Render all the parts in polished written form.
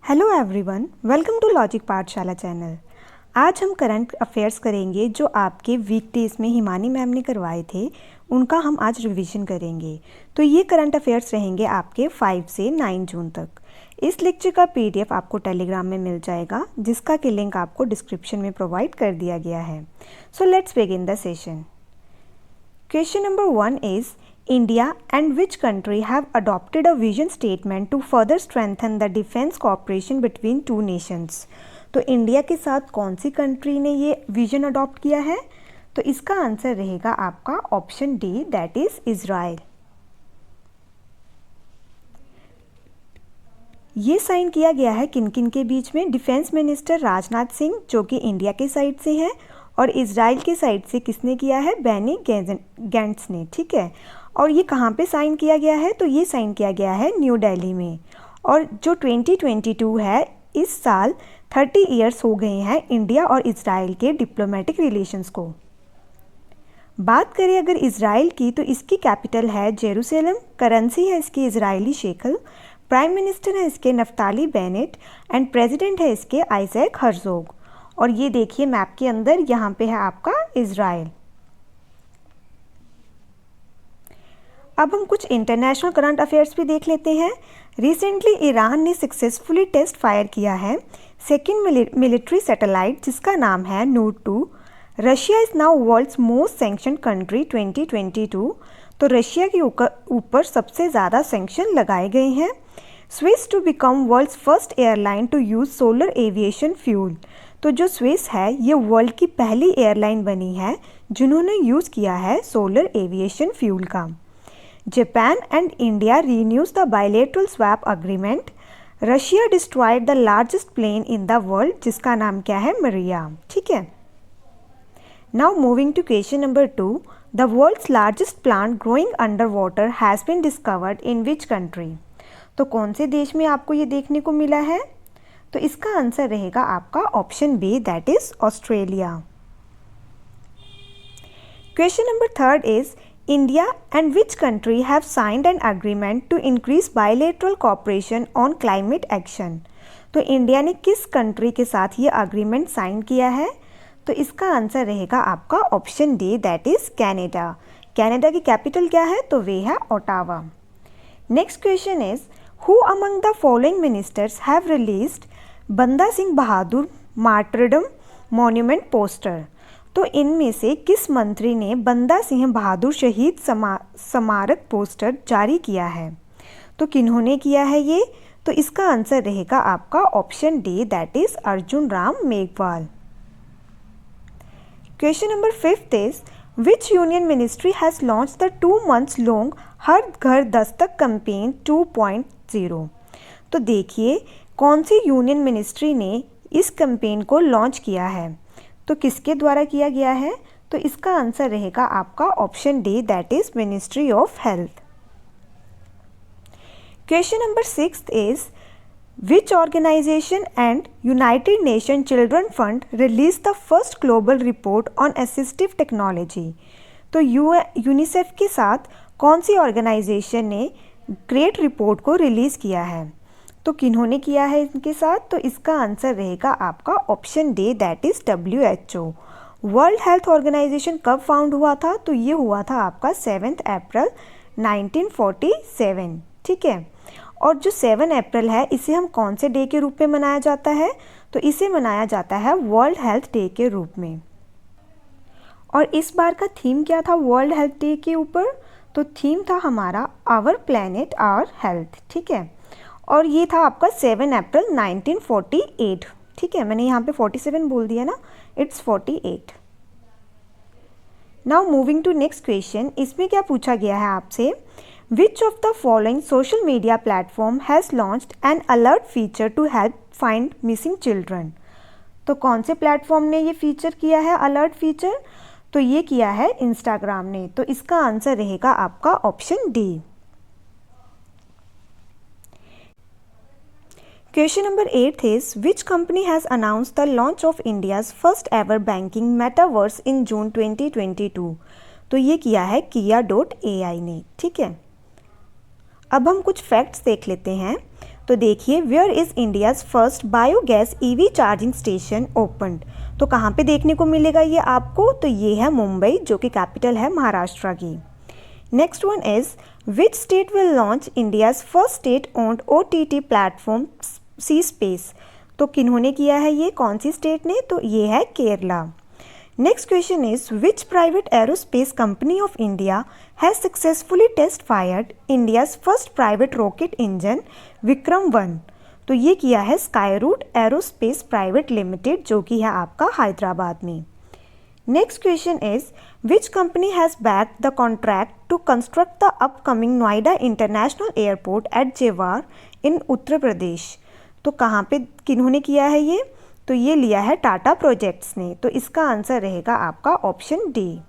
Hello everyone, welcome to logic Pathshala channel. आज हम current affairs करेंगे जो आपके वीकडेज में हिमानी मैम ने करवाए थे, उनका हम आज रिवीजन करेंगे। तो ये करंट अफेयर्स रहेंगे आपके 5 से 9 जून तक। इस लेक्चर का पीडीएफ आपको टेलीग्राम में मिल जाएगा, जिसका कि लिंक आपको डिस्क्रिप्शन में प्रोवाइड कर दिया गया है। So let's begin the session. Question number 1 is India and which country have adopted a vision statement to further strengthen the defense cooperation between two nations? तो इंडिया के साथ कौन सी कंट्री ने ये विजन अडॉप्ट किया है? तो इसका आंसर रहेगा आपका option D, that is Israel. ये साइन किया गया है किन किन के बीच में? डिफेंस मिनिस्टर राजनाथ सिंह जो कि इंडिया के साइड से हैं, और इजराइल के साइड से किसने किया है? बेनी गैंट्स ने। ठीक है, और ये कहाँ पे साइन किया गया है? तो ये साइन किया गया है न्यू दिल्ली में। और जो 2022 है, इस साल 30 ईयर्स हो गए हैं इंडिया और इजराइल के डिप्लोमेटिक रिलेशंस को। बात करें अगर इजराइल की, तो इसकी कैपिटल है जेरूसलम, करेंसी है इसकी इजरायली शेकल, प्राइम मिनिस्टर है इसके नफ्ताली बेनेट, एंड प्रेसिडेंट है इसके आइजैक हर्जोग। और ये देखिए मैप के अंदर यहाँ पे है आपका इजराइल। अब हम कुछ इंटरनेशनल करंट अफेयर्स भी देख लेते हैं। रिसेंटली ईरान ने सक्सेसफुली टेस्ट फायर किया है सेकेंड मिलिट्री सैटेलाइट जिसका नाम है Noor 2। Russia is now world's most sanctioned country 2022। तो रशिया के ऊपर सबसे ज़्यादा सैंक्शन लगाए गए हैं। Swiss to become world's first airline to use solar aviation fuel. तो जो स्विस है ये वर्ल्ड की पहली एयरलाइन बनी है जिन्होंने यूज़ किया है सोलर एविएशन फ्यूल का। Japan and India renews the bilateral swap agreement. Russia destroyed the largest plane in the world जिसका नाम क्या है? मरिया। ठीक है, now moving to question number 2। The world's largest plant growing under water has been discovered in which country? तो कौन से देश में आपको ये देखने को मिला है? तो इसका आंसर रहेगा आपका option B, that is Australia. Question number 3 is India and which country have signed an agreement to increase bilateral cooperation on climate action? तो इंडिया ने किस कंट्री के साथ ये एग्रीमेंट साइन किया है? तो इसका आंसर रहेगा आपका option D, that is Canada. Canada की कैपिटल क्या है? तो वे है Ottawa. Next question is who among the following ministers have released Banda Singh Bahadur martyrdom monument poster? तो इनमें से किस मंत्री ने बंदा सिंह बहादुर शहीद स्मारक पोस्टर जारी किया है? तो किन्होंने किया है ये? तो इसका आंसर रहेगा आपका option D, that is Arjun Ram Meghwal. Question number 5 is which union ministry has launch the 2 months long Har Ghar Dastak campaign 2.0? तो देखिए कौन सी यूनियन मिनिस्ट्री ने इस कैंपेन को लॉन्च किया है? तो किसके द्वारा किया गया है? तो इसका आंसर रहेगा आपका option D, that is ministry of health. Question number 6 is which organisation and United Nation children fund release the first global report on assistive technology? तो यूनिसेफ के साथ कौन सी ऑर्गेनाइजेशन ने ग्रेट रिपोर्ट को रिलीज़ किया है? तो किन्होंने किया है इनके साथ? तो इसका आंसर रहेगा आपका option D, that is WHO। World health organisation कब फाउंड हुआ था? तो ये हुआ था आपका 7 अप्रैल 1947। ठीक है, और जो 7 अप्रैल है इसे हम कौन से डे के रूप में मनाया जाता है? तो इसे मनाया जाता है वर्ल्ड हेल्थ डे के रूप में। और इस बार का थीम क्या था वर्ल्ड हेल्थ डे के ऊपर? तो थीम था हमारा आवर प्लेनेट आवर हेल्थ। ठीक है, और ये था आपका 7 अप्रैल 1948। ठीक है, मैंने यहाँ पे 47 बोल दिया ना, it's 48। Now moving to next question. इसमें क्या पूछा गया है आपसे? Which of the following social media platform has launched an alert feature to help find missing children? तो कौन से प्लेटफॉर्म ने ये फीचर किया है अलर्ट फीचर? तो ये किया है इंस्टाग्राम ने। तो इसका आंसर रहेगा आपका option D. Question number 8 is which company has announced the launch of India's first ever banking metaverse in June 2022? तो ये किया है Kia.ai ने। ठीक है, अब हम कुछ फैक्ट्स देख लेते हैं। तो देखिए, where is India's first biogas EV charging station opened. तो कहाँ पे देखने को मिलेगा ये आपको? तो ये है मुंबई, जो कि कैपिटल है महाराष्ट्र की। Next one is which state will launch India's first state owned OTT platform C space. तो किन्होंने किया है ये, कौन सी स्टेट ने? तो ये है Kerala. Next question is which private aerospace company of India has successfully test fired India's first private rocket engine Vikram one. तो ये किया है स्काईरूट एरोस्पेस प्राइवेट लिमिटेड, जो कि है आपका हैदराबाद में। Next question is which company has backed the contract to construct the upcoming Noida international airport at Jewar in Uttar Pradesh. तो कहाँ पे किन्होंने किया है ये? तो ये लिया है टाटा प्रोजेक्ट्स ने। तो इसका आंसर रहेगा आपका option D.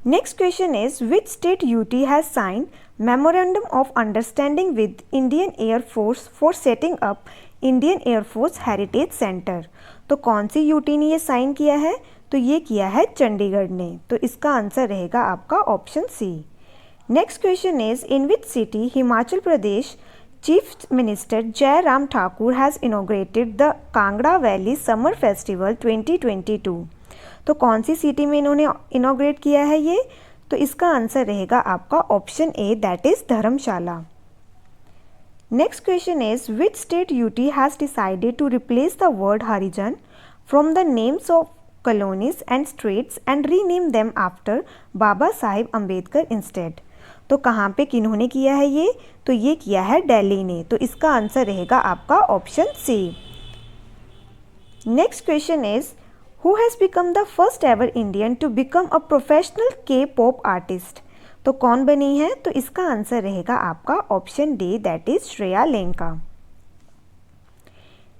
Next question is which state UT has signed memorandum of understanding with Indian air force for setting up Indian air force heritage centre. तो कौन सी यूटी ने ये साइन किया है? तो ये किया है चंडीगढ़ ने। तो इसका आंसर रहेगा आपका option C. Next question is in which city Himachal Pradesh chief minister Jairam Thakur has inaugurated the Kangra valley summer festival 2022। तो कौन सी सिटी में इन्होंने इनोग्रेट किया है ये? तो इसका आंसर रहेगा आपका option A, that is Dharamshala. Next question is which state UT has decided to replace the word Harijan from the names of colonies and streets and rename them after Baba Saheb Ambedkar instead. तो कहाँ पे किन्होंने किया है ये? तो ये किया है दिल्ली ने। तो इसका आंसर रहेगा आपका option C. Next question is who has become the first ever Indian to become a professional K-pop artist. तो कौन बनी है? तो इसका आंसर रहेगा आपका option D, that is Shreya Lenka.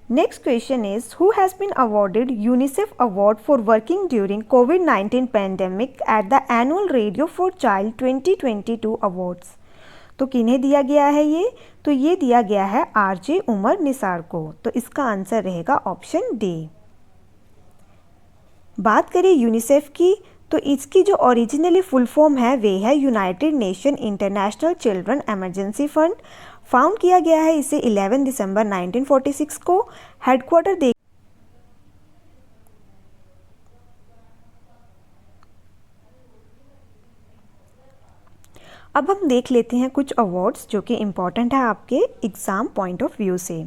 Next question is who has been awarded UNICEF award for working during COVID pandemic at the annual radio for child 2022 awards. तो किन्हें दिया गया है ये? तो ये दिया गया है RJ उमर निसार को। तो इसका आंसर रहेगा ऑप्शन डी। बात करें यूनिसेफ की, तो इसकी जो ओरिजिनली फुल फॉर्म है वे है United nation international children emergency fund. Found किया गया है इसे 11 दिसंबर 1946 को। हेडक्वार्टर देख अब हम देख लेते हैं कुछ अवार्ड्स जो कि इम्पॉर्टेंट है आपके एग्ज़ाम पॉइंट ऑफ व्यू से।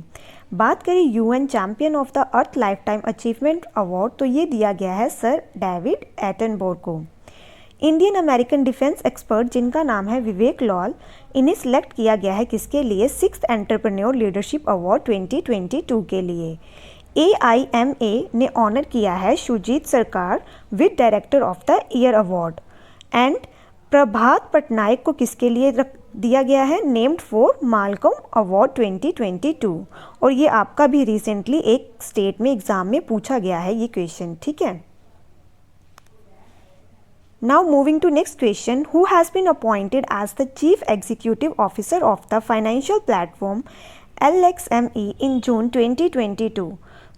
बात करें UN champion of the earth life time achievement award, तो ये दिया गया है सर डेविड एटनबर्ग को। इंडियन अमेरिकन डिफेंस एक्सपर्ट जिनका नाम है विवेक लॉल, इन्हें सिलेक्ट किया गया है किसके लिए? 6th एंटरप्रेन्योर लीडरशिप अवार्ड 2022 के लिए। AIMA ने ऑनर किया है Sujit Sarkar with director of the year award. And Prabhat Patnaik को किसके लिए दिया गया है? Named for Malcolm award 2022। और ये आपका भी रिसेंटली एक स्टेट में एग्जाम में पूछा गया है ये क्वेश्चन, ठीक है। Now moving to next question, who has been appointed as the Chief Executive Officer of the Financial Platform LXME in June 2022?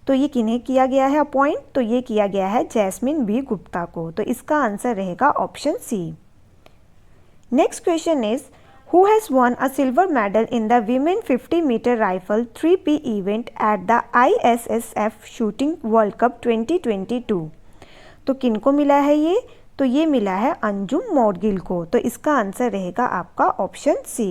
तो ये किन्हें किया गया है अपॉइंट? तो ये किया गया है जैस्मिन बी गुप्ता को। तो इसका आंसर रहेगा option C. Next question is who has won a silver medal in the women 50-meter rifle 3P event at the ISSF Shooting World Cup 2022? तो किनको मिला है ये? तो ये मिला है अंजुम मौडगिल को। तो इसका आंसर रहेगा आपका ऑप्शन सी।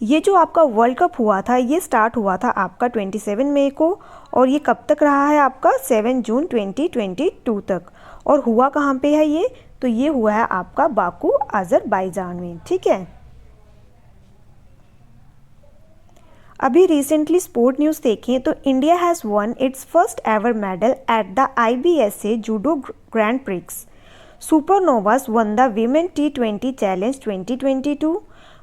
ये जो आपका वर्ल्ड कप हुआ था ये स्टार्ट हुआ था आपका 27 मई को और ये कब तक रहा है आपका? 7 जून 2022 तक। और हुआ कहाँ पे है ये? तो ये हुआ है आपका बाकू अजरबैजान में, ठीक है। अभी रिसेंटली स्पोर्ट न्यूज़ देखें तो India has won its first ever medal at the IBSA judo grand prix. Supernovas won the women T20 challenge 2022।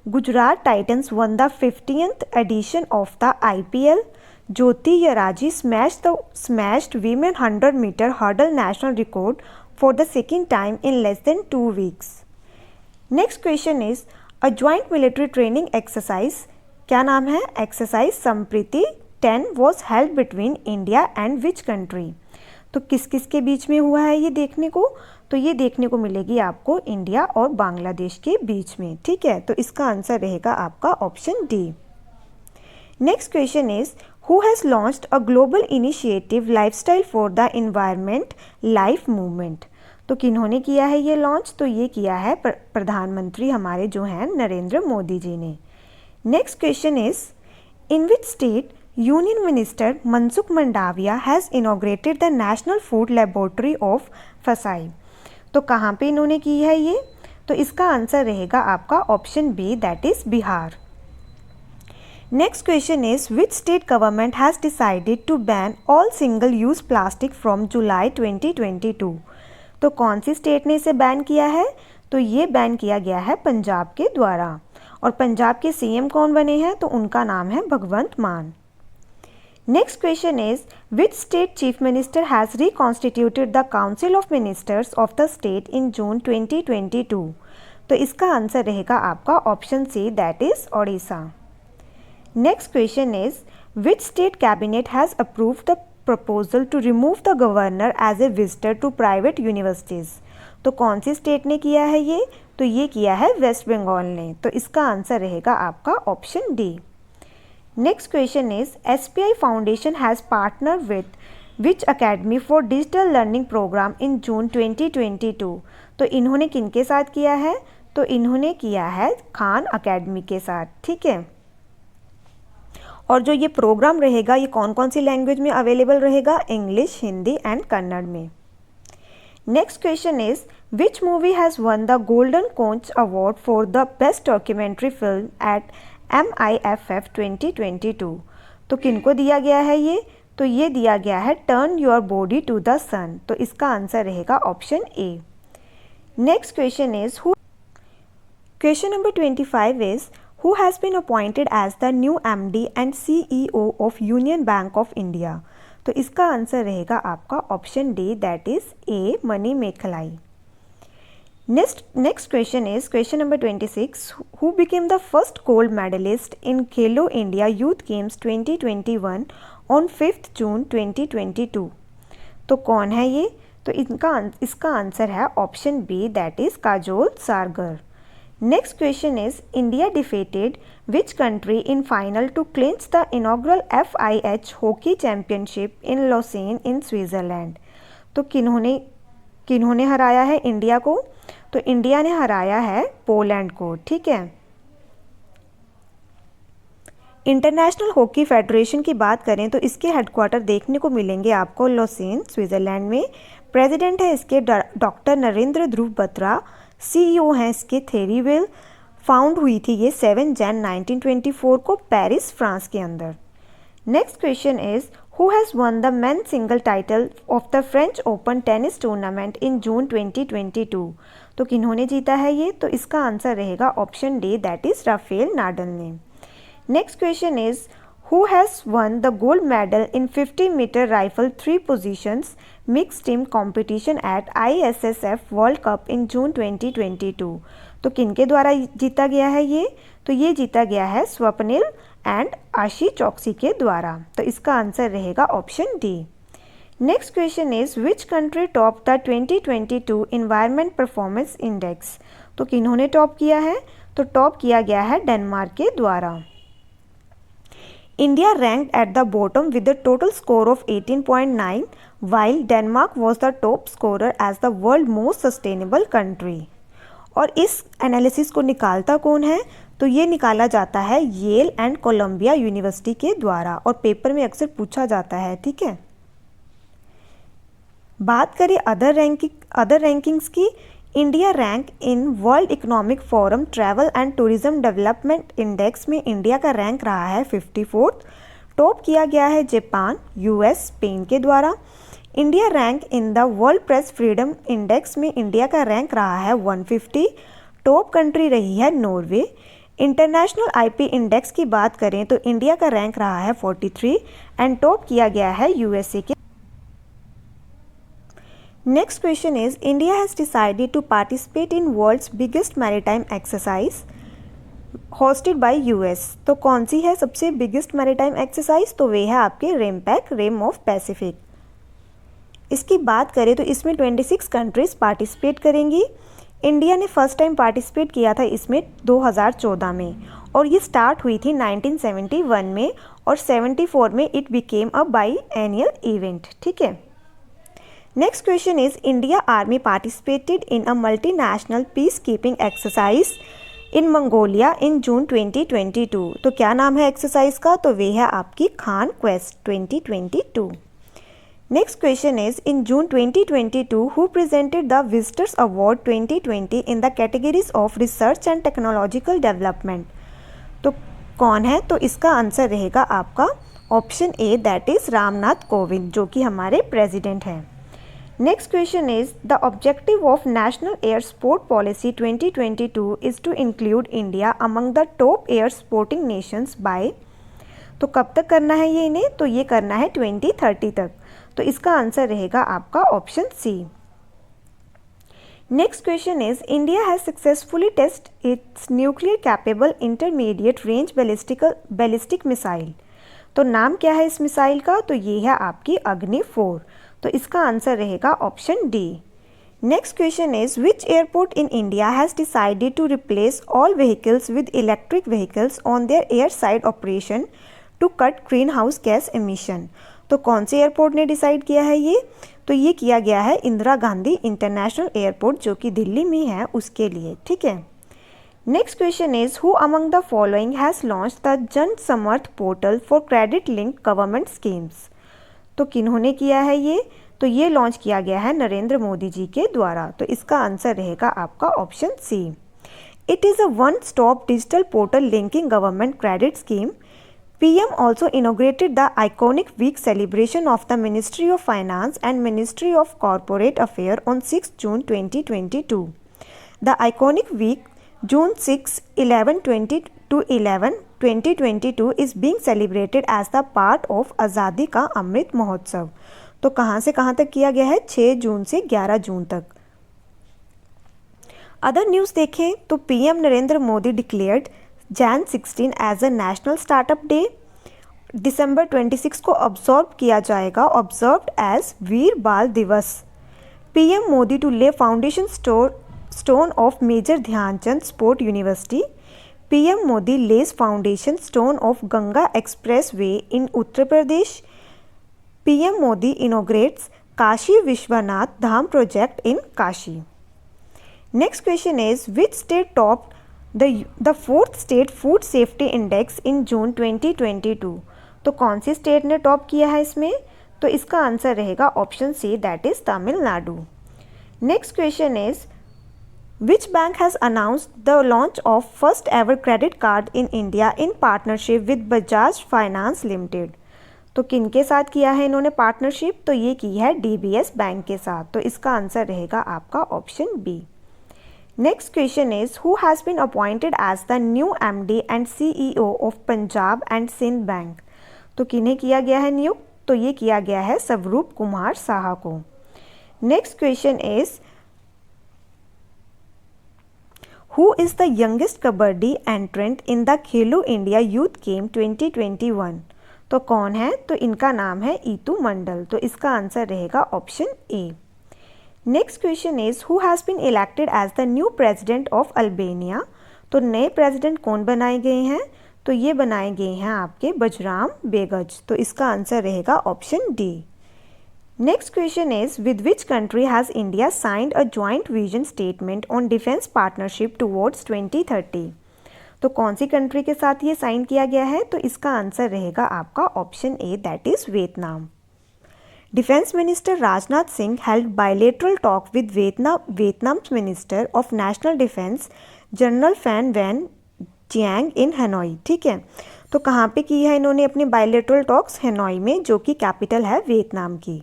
Gujarat titans won the 50th edition of the IPL। Jyothi Yarraji smashed women 100-meter hurdle national record for the second time in less than 2 weeks. Next question is a joint military training exercise, क्या नाम है? Exercise Sampriti 10 was held between India and which country? तो किस किस के बीच में हुआ है ये देखने को, तो ये देखने को मिलेगी आपको इंडिया और बांग्लादेश के बीच में, ठीक है। तो इसका आंसर रहेगा आपका option D. Next question is who has launched a global initiative lifestyle for the environment life movement. तो किन्होंने किया है ये लॉन्च, तो ये किया है प्रधानमंत्री हमारे जो हैं नरेंद्र मोदी जी ने। Next question is in which state union minister Mansukh Mandaviya has inaugurated the national food laboratory of फसाई। तो कहाँ पे इन्होंने की है ये, तो इसका आंसर रहेगा आपका option B, that is Bihar. Next question is which state government has decided to ban all single use plastic from July 2022। तो कौन सी स्टेट ने इसे बैन किया है, तो ये बैन किया गया है पंजाब के द्वारा। और पंजाब के सीएम कौन बने हैं, तो उनका नाम है Bhagwant Mann. Next question is which state chief minister has reconstituted the council of ministers of the state in June 2022। तो इसका आंसर रहेगा आपका option C, that is Odisha. Next question is which state cabinet has approved the proposal to remove the governor as a visitor to private universities. तो कौन सी state ने किया है ये, तो ये किया है वेस्ट बंगाल ने। तो इसका आंसर रहेगा आपका option D. Next question is SBI foundation has partner with which academy for digital learning program in June 2022। तो इन्होंने किनके साथ किया है, तो इन्होंने किया है खान अकेडमी के साथ, ठीक है। और जो ये प्रोग्राम रहेगा ये कौन कौन सी लैंग्वेज में अवेलेबल रहेगा, इंग्लिश, हिंदी एंड कन्नड़ में। Next question is which movie has won the golden Konch award for the best documentary film at MIFF 2022। तो किनको दिया गया है ये, तो ये दिया गया है turn your body to the sun. तो इसका आंसर रहेगा option A. Next question is question number 25 is who has been appointed as the new MD and CEO of Union Bank of India। तो इसका आंसर रहेगा आपका option D, that is A, Mani Mekhalai. Next question is question number 26 who became the first gold medalist in Khelo India Youth Games 2021 on 5th June 2022। तो कौन है ये, तो इसका आंसर है option B, that is Kajol Sargar. Next question is India defeated which country in final to clinch the inaugural FIH Hockey Championship in Lausanne in Switzerland। तो किन्होंने हराया है इंडिया को, तो इंडिया ने हराया है पोलैंड को, ठीक है। इंटरनेशनल हॉकी फेडरेशन की बात करें तो इसके हेडक्वार्टर देखने को मिलेंगे आपको लॉसेन, स्विट्ज़रलैंड में। प्रेसिडेंट है इसके डॉक्टर नरेंद्र ध्रुव बत्रा। CEO हैं इसके थेरी विल। फाउंड हुई थी ये 7 जन 1924 को पेरिस, फ्रांस के अंदर। Next question is who has won the men single title of the French Open tennis tournament in June 2022। तो किन्होंने जीता है ये, तो इसका आंसर रहेगा option D, that is Rafael Nadal ने। Next question is who has won the gold medal in 50-meter rifle 3 positions mixed team competition at ISSF World Cup in June 2022। तो किनके द्वारा जीता गया है ये, तो ये जीता गया है स्वप्निल एंड आशी चौकसी के द्वारा। तो इसका आंसर रहेगा option D. Next question is which country top the 2022 environment performance index. तो किन्होंने टॉप किया है, तो टॉप किया गया है डेनमार्क के द्वारा। India ranked at the bottom with a total score of 18.9, while Denmark was the top scorer as the world most sustainable country। और इस एनालिसिस को निकालता कौन है, तो ये निकाला जाता है येल एंड कोलंबिया यूनिवर्सिटी के द्वारा, और पेपर में अक्सर पूछा जाता है, ठीक है। बात करें अदर रैंकिंग्स की, India rank in world economic forum travel and tourism development index में इंडिया का रैंक रहा है 54th। टॉप किया गया है जापान, US, स्पेन के द्वारा। India rank in the world press freedom index में इंडिया का रैंक रहा है 150। टॉप कंट्री रही है नॉर्वे। इंटरनेशनल IP इंडेक्स की बात करें तो इंडिया का रैंक रहा है 43 एंड टॉप किया गया है USA के। Next question is India has decided to participate in world's biggest maritime exercise hosted by US। तो कौन सी है सबसे बिगेस्ट मैरीटाइम एक्सरसाइज, तो वे है आपके रेमपैक, रेम ऑफ पैसिफिक। इसकी बात करें तो इसमें 26 कंट्रीज़ पार्टिसिपेट करेंगी। इंडिया ने फर्स्ट टाइम पार्टिसिपेट किया था इसमें 2014 में, और ये स्टार्ट हुई थी 1971 में, और 74 में it became a biennial event. ठीक है। Next question is India army participated in a multinational peace keeping exercise in Mongolia in June 2022। तो क्या नाम है एक्सरसाइज का? तो वे है आपकी Khan quest 2022। Next question is, in June 2022, who presented the Visitors Award 2020 in the categories of Research and Technological Development? तो कौन है? तो इसका आंसर रहेगा आपका option A, that is Ramnath Kovind, जो कि हमारे प्रेसिडेंट हैं। Next question is, the objective of national air sport policy 2022 is to include India among the top air sporting nations by. तो कब तक करना है ये इन्हें? तो ये करना है 2030 तक। तो इसका आंसर रहेगा आपका option C. Next question is, India has successfully test its nuclear capable intermediate range ballistic missile. तो नाम क्या है इस मिसाइल का? तो ये है आपकी अग्नि 4। तो इसका आंसर रहेगा option D. Next question is, which airport in India has decided to replace all vehicles with electric vehicles on their air side operation to cut greenhouse gas emission. तो कौन से एयरपोर्ट ने decide किया है ये? तो ये किया गया है इंदिरा गांधी इंटरनेशनल एयरपोर्ट, जो कि दिल्ली में है, उसके लिए। ठीक है। Next question is, who among the following has launch the Jan Samarth portal for credit linked government schemes. तो किन्होंने किया है ये? तो ये लॉन्च किया गया है नरेंद्र मोदी जी के द्वारा। तो इसका आंसर रहेगा आपका option C. It is a one stop digital portal linking government credit scheme. PM also inaugurated the iconic week celebration of the Ministry of Finance and Ministry of Corporate Affairs on 6 June 2022. The iconic week, June 6, 11/20 to 11/2022, is being celebrated as the part of आज़ादी का अमृत महोत्सव। तो कहाँ से कहाँ तक किया गया है? 6 जून से 11 जून तक। अदर न्यूज़ देखें तो PM Narendra Modi declared Jan 16 as a national startup day. दिसंबर 26 को ऑब्जर्व किया जाएगा, observed as Veer Bal Diwas. PM Modi to lay foundation stone of major Dhyanchand sport university. PM Modi lays foundation stone of Ganga expressway in Uttar Pradesh. PM Modi inaugurates Kashi Vishwanath Dham project in Kashi. Next question is, which state top the fourth state food safety index in June 2022। तो कौन सी state ने top किया है इसमें? तो इसका answer रहेगा option C, that is Tamil Nadu. Next question is, which bank has announced the launch of first ever credit card in India in partnership with Bajaj finance limited. तो किन के साथ किया है इन्होंने पार्टनरशिप? तो ये की है DBS बैंक के साथ। तो इसका आंसर रहेगा आपका option B. Next question is, who has been appointed as the new MD and CEO of Punjab and Sindh Bank? तो किन्हें किया गया है नियुक्त? तो ये किया गया है स्वरूप कुमार साहा को। Next question is, who is the youngest kabaddi एंट्रेंट in the Khelo India youth game 2021? तो कौन है? तो इनका नाम है ईतू मंडल। तो इसका आंसर रहेगा option A. Next question is, who has been elected as the new president of Albania? तो नए प्रेसिडेंट कौन बनाए गए हैं? तो ये बनाए गए हैं आपके बजराम बेगज। तो इसका आंसर रहेगा option D. Next question is, with which country has India signed a joint vision statement on defence partnership towards 2030? तो कौन सी कंट्री के साथ ये साइन किया गया है? तो इसका आंसर रहेगा आपका option A, that is Vietnam. Defence minister Rajnath Singh held bilateral talk with Vietnam's minister of national defence general Phan Van Giang in Hanoi. ठीक है। तो कहाँ पे की है इन्होंने अपनी बायलेटरल टॉक्स? हनोई में, जो कि कैपिटल है वियतनाम की।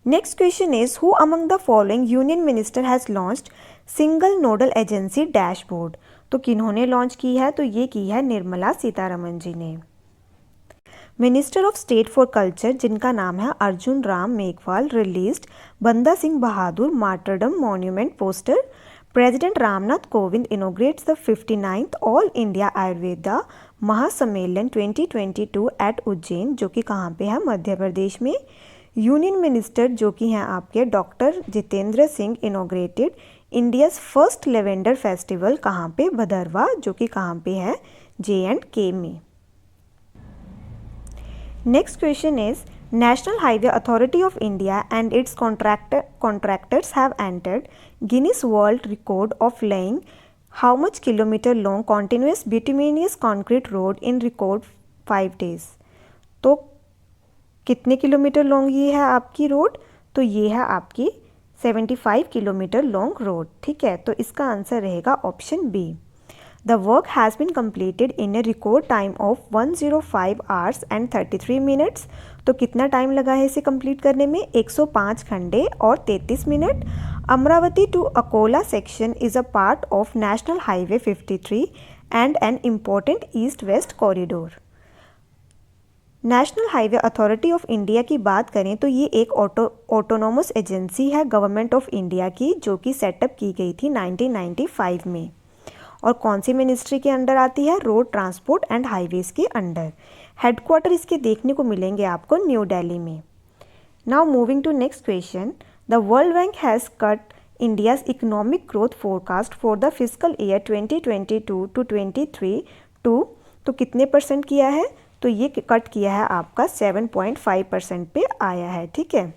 Next question is, who among the following union minister has launched single nodal agency dashboard? तो किन्होंने लॉन्च की है? तो ये की है निर्मला सीतारमन जी ने। Minister of state for culture, जिनका नाम है Arjun Ram Meghwal, released Banda Singh Bahadur martyrdom monument poster. President Ramnath Kovind inaugurates the 59th all India Ayurveda Mahasammelan 2022 eight Ujjain, जो कि कहाँ पे है? मध्य प्रदेश में। यूनियन मिनिस्टर जो कि हैं आपके doctor Jitendra Singh inaugurated India's first lavender festival कहाँ पे? भदरवा, जो कि कहाँ पे है? J&K में। Next question is National Highway Authority of India and its contractors have entered Guinness World Record of laying how much kilometer long continuous bituminous concrete road in record 5 days? तो कितने किलोमीटर लॉन्ग ये है आपकी road? तो ये है आपकी 75 kilometre long road. ठीक है, तो इसका आंसर रहेगा option B. The work has been completed in a record time of 105 hours and 33 minutes। तो कितना टाइम लगा है इसे कंप्लीट करने में? 105 घंटे और 33 minute. Amravati to Akola section is a part of national highway 53 and an important east west corridor. National highway authority of India की बात करें तो ये एक ऑटोनोमस एजेंसी है गवर्नमेंट ऑफ इंडिया की, जो कि सेटअप की गई थी 1995 में। और कौन सी मिनिस्ट्री के अंडर आती है? रोड ट्रांसपोर्ट एंड हाईवेज के अंडर। हेडक्वार्टर इसके देखने को मिलेंगे आपको न्यू दिल्ली में। Now moving to next question, the world bank has cut India's economic growth forecast for the physical year 2022 to 23 to, तो कितने परसेंट किया है? तो ये कट किया है आपका 7.5% पे आया है। ठीक है,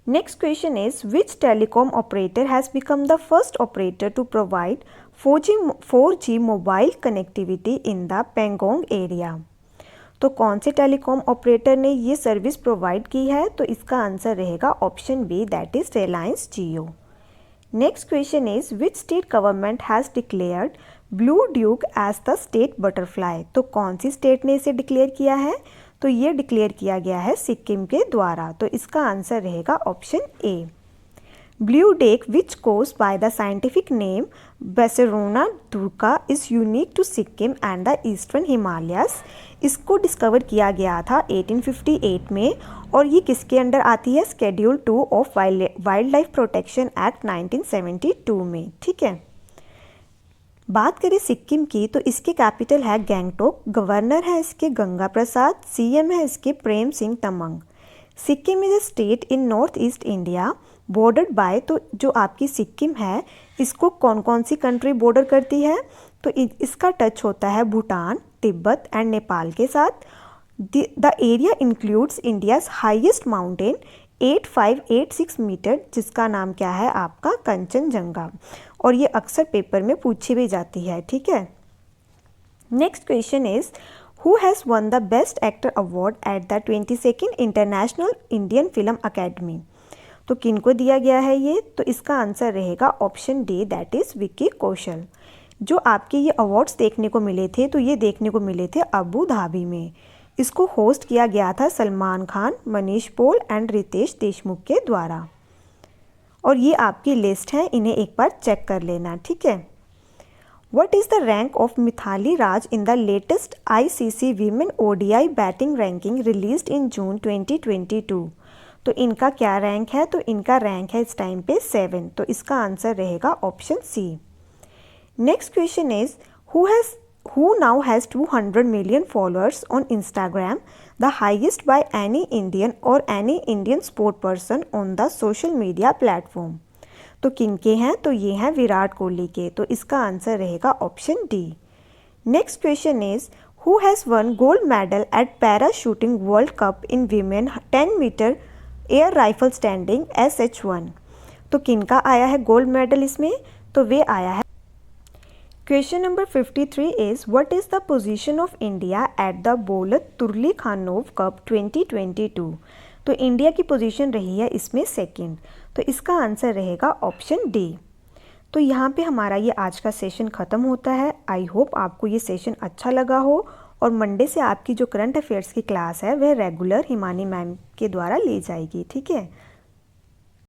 next question is which telecom operator has become the first operator to provide 4G mobile connectivity in the Pangong area? तो कौन से टेलीकॉम ऑपरेटर ने ये सर्विस प्रोवाइड की है? तो इसका आंसर रहेगा option B, that is Reliance Jio. Next question is which state government has declared blue duke as the state butterfly? तो कौन सी स्टेट ने इसे डिक्लेयर किया है? तो ये डिक्लेयर किया गया है सिक्किम के द्वारा। तो इसका आंसर रहेगा option A. Blue duke which goes by the scientific name Bassarona durga is unique to Sikkim and the eastern Himalayas. इसको डिस्कवर किया गया था 1858 में और ये किसके अंडर आती है? Schedule 2 of wild life protection act 1972 में। ठीक है, बात करें सिक्किम की तो इसके कैपिटल है गैंगटोक, गवर्नर है इसके गंगा प्रसाद, सीएम है इसके Prem Singh Tamang. Sikkim is a state in north east India bordered by, तो जो आपकी सिक्किम है इसको कौन कौन सी कंट्री बॉर्डर करती है? तो इसका टच होता है भूटान, तिब्बत एंड नेपाल के साथ। The area includes India's highest mountain 8586 metre, जिसका नाम क्या है आपका? कंचनजंगा। और ये अक्सर पेपर में पूछी भी जाती है। ठीक है, next question is who has won the best actor award at the 22nd international Indian film academy? तो किनको दिया गया है ये? तो इसका आंसर रहेगा option D, that is Vicky Kaushal. जो आपके ये अवार्ड्स देखने को मिले थे तो ये देखने को मिले थे अबू धाबी में। इसको होस्ट किया गया था सलमान खान, मनीष पॉल एंड रितेश देशमुख के द्वारा। और ये आपकी लिस्ट है, इन्हें एक बार चेक कर लेना। ठीक है, what is the rank of Mithali Raj in the latest ICC women ODI batting ranking released in June 2022? तो इनका क्या रैंक है? तो इनका रैंक है इस टाइम पे 7। तो इसका आंसर रहेगा option C. Next question is who now has 200 million followers on Instagram, the highest by any Indian or any Indian sport person on the social media platform? तो किनके हैं? तो ये हैं विराट कोहली के। तो इसका आंसर रहेगा option D. Next question is who has won gold medal at para shooting world cup in women 10 metre air rifle standing SH1? तो किनका आया है गोल्ड मेडल इसमें? तो वे आया है। Question number 53 is what is the position of India at the बोलत तुरली खानोव cup 2022? तो इंडिया की पोजीशन रही है इसमें सेकंड। तो इसका आंसर रहेगा ऑप्शन डी। तो यहाँ पे हमारा ये आज का सेशन ख़त्म होता है। आई होप आपको ये सेशन अच्छा लगा हो और मंडे से आपकी जो करंट अफेयर्स की क्लास है वह रेगुलर हिमानी मैम के द्वारा ली जाएगी। ठीक है।